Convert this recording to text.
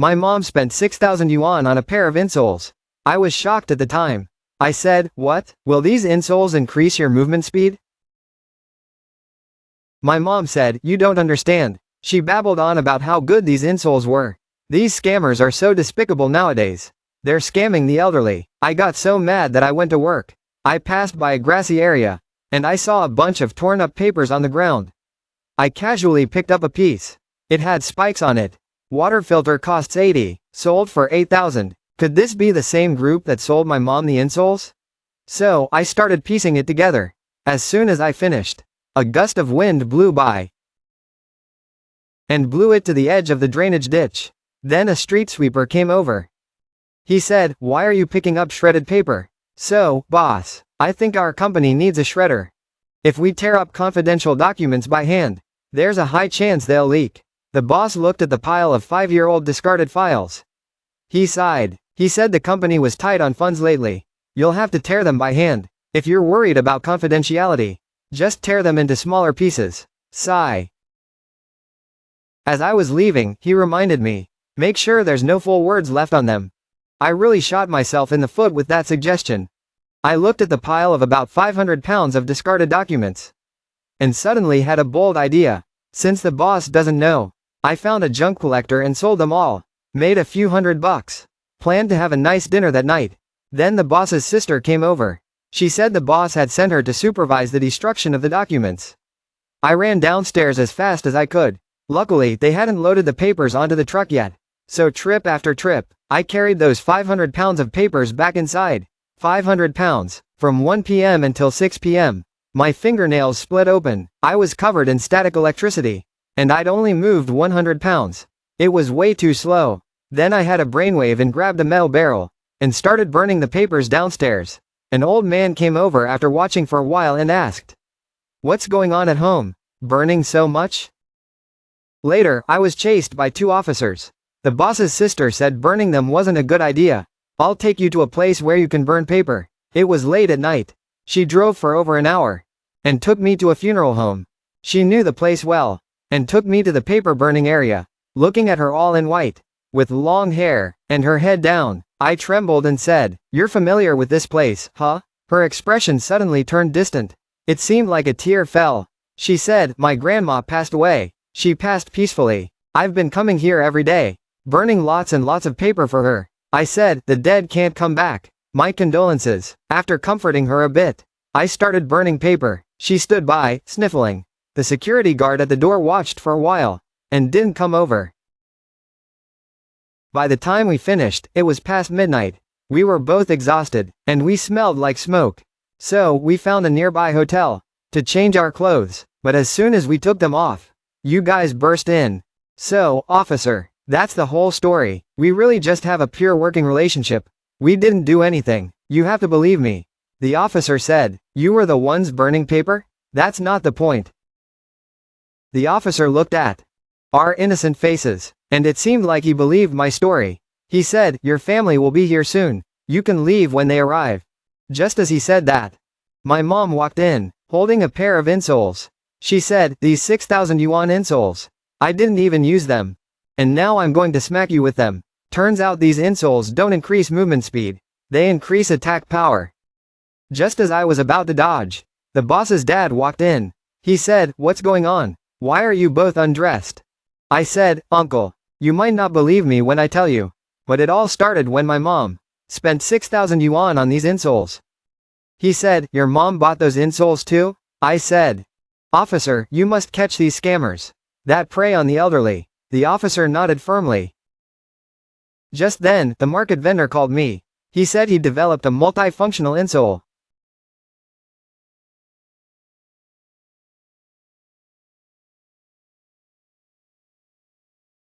My mom spent 6,000 yuan on a pair of insoles. I was shocked at the time. I said, "What? Will these insoles increase your movement speed?" My mom said, "You don't understand." She babbled on about how good these insoles were. These scammers are so despicable nowadays. They're scamming the elderly. I got so mad that I went to work. I passed by a grassy area, and I saw a bunch of torn up papers on the ground. I casually picked up a piece. It had spikes on it. Water filter costs 80, sold for 8,000. Could this be the same group that sold my mom the insoles? So, I started piecing it together. As soon as I finished, a gust of wind blew by and blew it to the edge of the drainage ditch. Then a street sweeper came over. He said, "Why are you picking up shredded paper?" "So, boss, I think our company needs a shredder. If we tear up confidential documents by hand, there's a high chance they'll leak." The boss looked at the pile of 5-year-old discarded files. He sighed. He said the company was tight on funds lately. "You'll have to tear them by hand. If you're worried about confidentiality, just tear them into smaller pieces." Sigh. As I was leaving, he reminded me, "Make sure there's no full words left on them." I really shot myself in the foot with that suggestion. I looked at the pile of about 500 pounds of discarded documents, and suddenly had a bold idea. Since the boss doesn't know, I found a junk collector and sold them all. Made a few $100. Planned to have a nice dinner that night. Then the boss's sister came over. She said the boss had sent her to supervise the destruction of the documents. I ran downstairs as fast as I could. Luckily, they hadn't loaded the papers onto the truck yet. So trip after trip, I carried those 500 pounds of papers back inside. 500 pounds, from 1 p.m. until 6 p.m. My fingernails split open. I was covered in static electricity. And I'd only moved 100 pounds. It was way too slow. Then I had a brainwave and grabbed a metal barrel, and started burning the papers downstairs. An old man came over after watching for a while and asked, "What's going on at home? Burning so much?" Later, I was chased by 2 officers. The boss's sister said burning them wasn't a good idea. "I'll take you to a place where you can burn paper." It was late at night. She drove for over an hour, and took me to a funeral home. She knew the place well, and took me to the paper burning area. Looking at her all in white, with long hair, and her head down, I trembled and said, "You're familiar with this place, huh?" Her expression suddenly turned distant. It seemed like a tear fell. She said, "My grandma passed away. She passed peacefully. I've been coming here every day, burning lots and lots of paper for her." I said, "The dead can't come back. My condolences." After comforting her a bit, I started burning paper. She stood by, sniffling. The security guard at the door watched for a while, and didn't come over. By the time we finished, it was past midnight. We were both exhausted, and we smelled like smoke. So, we found a nearby hotel to change our clothes, but as soon as we took them off, you guys burst in. So, officer, that's the whole story. We really just have a pure working relationship. We didn't do anything. You have to believe me. The officer said, "You were the ones burning paper?" "That's not the point." The officer looked at our innocent faces, and it seemed like he believed my story. He said, "Your family will be here soon. You can leave when they arrive." Just as he said that, my mom walked in, holding a pair of insoles. She said, "These 6,000 yuan insoles. I didn't even use them. And now I'm going to smack you with them." Turns out these insoles don't increase movement speed. They increase attack power. Just as I was about to dodge, the boss's dad walked in. He said, "What's going on? Why are you both undressed?" I said, "Uncle, you might not believe me when I tell you, but it all started when my mom spent 6,000 yuan on these insoles." He said, "Your mom bought those insoles too?" I said, "Officer, you must catch these scammers that prey on the elderly." The officer nodded firmly. Just then, the market vendor called me. He said he developed a multifunctional insole